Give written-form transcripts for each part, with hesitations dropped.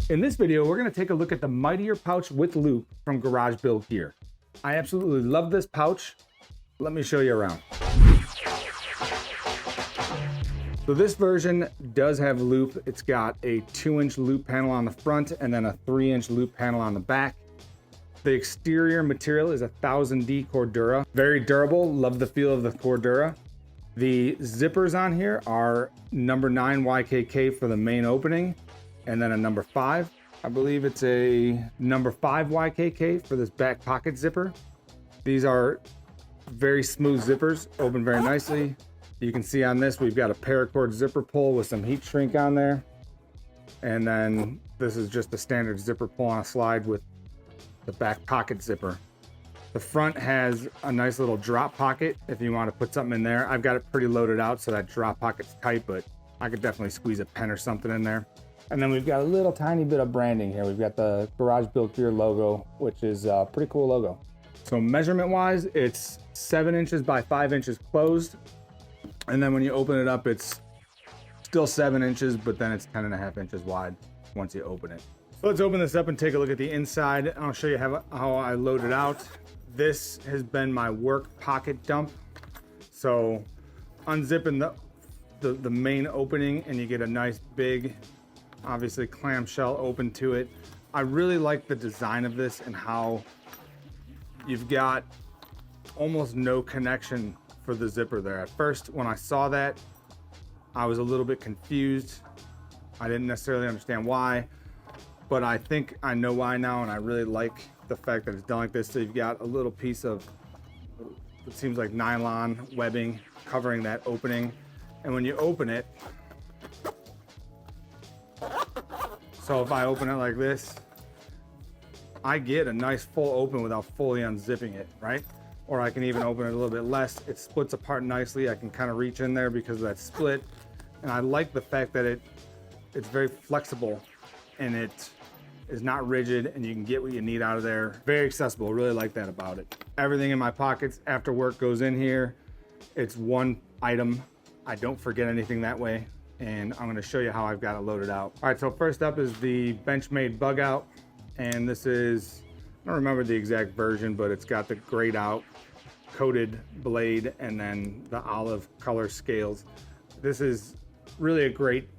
In this video, we're gonna take a look at the Mightier Pouch with loop from Garage Build Gear. I absolutely love this pouch. Let me show you around. So this version does have loop. It's got a 2-inch loop panel on the front and then a 3-inch loop panel on the back. The exterior material is a 1000D Cordura. Very durable, love the feel of the Cordura. The zippers on here are number 9 YKK for the main opening, and then a number 5. I believe it's a number 5 YKK for this back pocket zipper. These are very smooth zippers, open very nicely. You can see on this, we've got a paracord zipper pull with some heat shrink on there. And then this is just a standard zipper pull on a slide with the back pocket zipper. The front has a nice little drop pocket if you want to put something in there. I've got it pretty loaded out so that drop pocket's tight, but I could definitely squeeze a pen or something in there. And then we've got a little tiny bit of branding here. We've got the Garage Build Gear logo, which is a pretty cool logo. So measurement wise, it's 7 inches by 5 inches closed. And then when you open it up, it's still 7 inches, but then it's 10.5 inches wide once you open it. So let's open this up and take a look at the inside. I'll show you how I load it out. This has been my work pocket dump. So unzipping the main opening and you get a nice big, obviously clamshell open to it. I really like the design of this and how you've got almost no connection for the zipper there. At first, when I saw that, I was a little bit confused. I didn't necessarily understand why, but I think I know why now, and I really like the fact that it's done like this. So you've got a little piece of, it seems like nylon webbing covering that opening. And when you open it, so if I open it like this, I get a nice full open without fully unzipping it, right? Or I can even open it a little bit less. It splits apart nicely. I can kind of reach in there because of that split. And I like the fact that it's very flexible and it is not rigid and you can get what you need out of there. Very accessible, really like that about it. Everything in my pockets after work goes in here. It's one item. I don't forget anything that way. And I'm gonna show you how I've got it loaded out. All right, so first up is the Benchmade bug out. And this is, I don't remember the exact version, but it's got the grayed out coated blade and then the olive color scales. This is really a great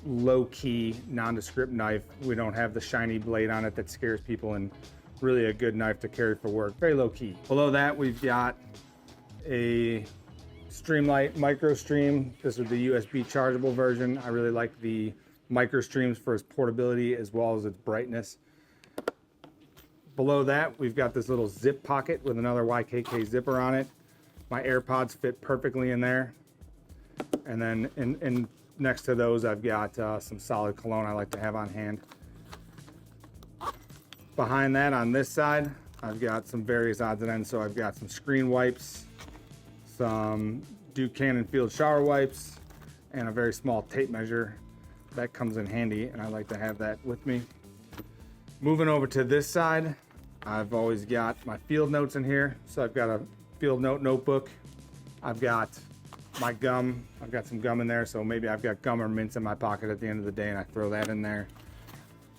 low-key nondescript knife. We don't have the shiny blade on it that scares people, and really a good knife to carry for work. Very low-key. Below that, we've got a Streamlight Micro Stream. This is the USB chargeable version. I really like the Micro Streams for its portability as well as its brightness. Below that, we've got this little zip pocket with another YKK zipper on it. My AirPods fit perfectly in there. And then in next to those, I've got some solid cologne I like to have on hand. Behind that, on this side, I've got some various odds and ends. So I've got some screen wipes, some Duke Cannon Field shower wipes, and a very small tape measure. That comes in handy, and I like to have that with me. Moving over to this side, I've always got my field notes in here. So I've got a field note notebook. I've got my gum. I've got some gum in there, so maybe I've got gum or mints in my pocket at the end of the day, and I throw that in there.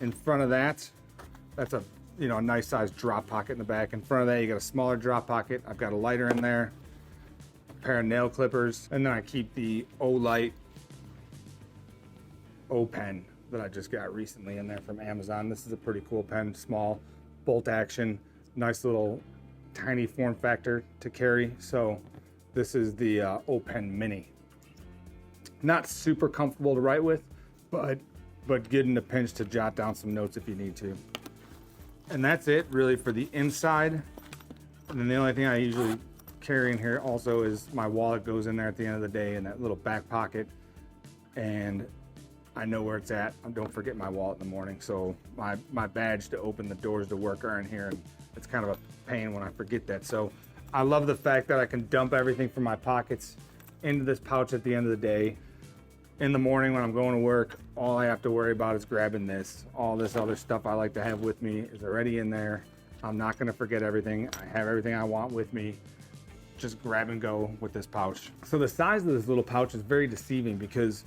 In front of that, that's a nice sized drop pocket in the back. In front of that, you got a smaller drop pocket. I've got a lighter in there, a pair of nail clippers, and then I keep the O-Light O pen that I just got recently in there from Amazon. This is a pretty cool pen, small, bolt action, nice little tiny form factor to carry. So this is the O Pen Mini. Not super comfortable to write with, but good in the pinch to jot down some notes if you need to. And that's it really for the inside. And then the only thing I usually carry in here also is my wallet goes in there at the end of the day in that little back pocket. And I know where it's at. I don't forget my wallet in the morning. So my badge to open the doors to work are in here, and it's kind of a pain when I forget that. So I love the fact that I can dump everything from my pockets into this pouch at the end of the day. In the morning when I'm going to work, all I have to worry about is grabbing this. All this other stuff I like to have with me is already in there. I'm not gonna forget everything. I have everything I want with me. Just grab and go with this pouch. So the size of this little pouch is very deceiving because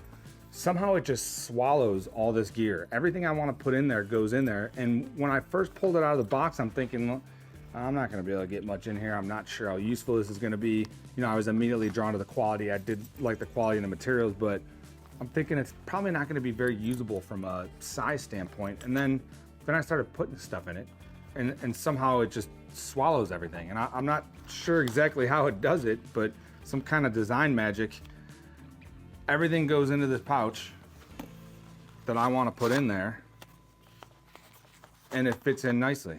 somehow it just swallows all this gear. Everything I want to put in there goes in there. And when I first pulled it out of the box, I'm thinking, well, I'm not going to be able to get much in here. I'm not sure how useful this is going to be. You know, I was immediately drawn to the quality. I did like the quality of the materials, but I'm thinking it's probably not going to be very usable from a size standpoint. And then I started putting stuff in it, and somehow it just swallows everything. And I'm not sure exactly how it does it, but some kind of design magic. Everything goes into this pouch that I want to put in there, and it fits in nicely.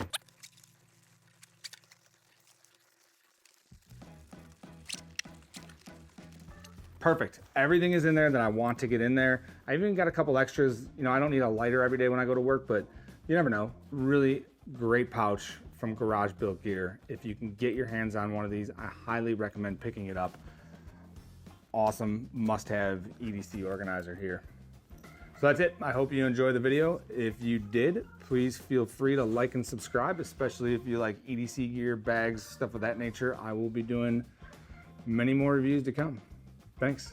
Perfect. Everything is in there that I want to get in there. I even got a couple extras. You know, I don't need a lighter every day when I go to work, but you never know. Really great pouch from Garage Built Gear. If you can get your hands on one of these, I highly recommend picking it up. Awesome must-have EDC organizer here. So that's it. I hope you enjoyed the video. If you did, please feel free to like and subscribe, especially if you like EDC gear, bags, stuff of that nature. I will be doing many more reviews to come. Thanks.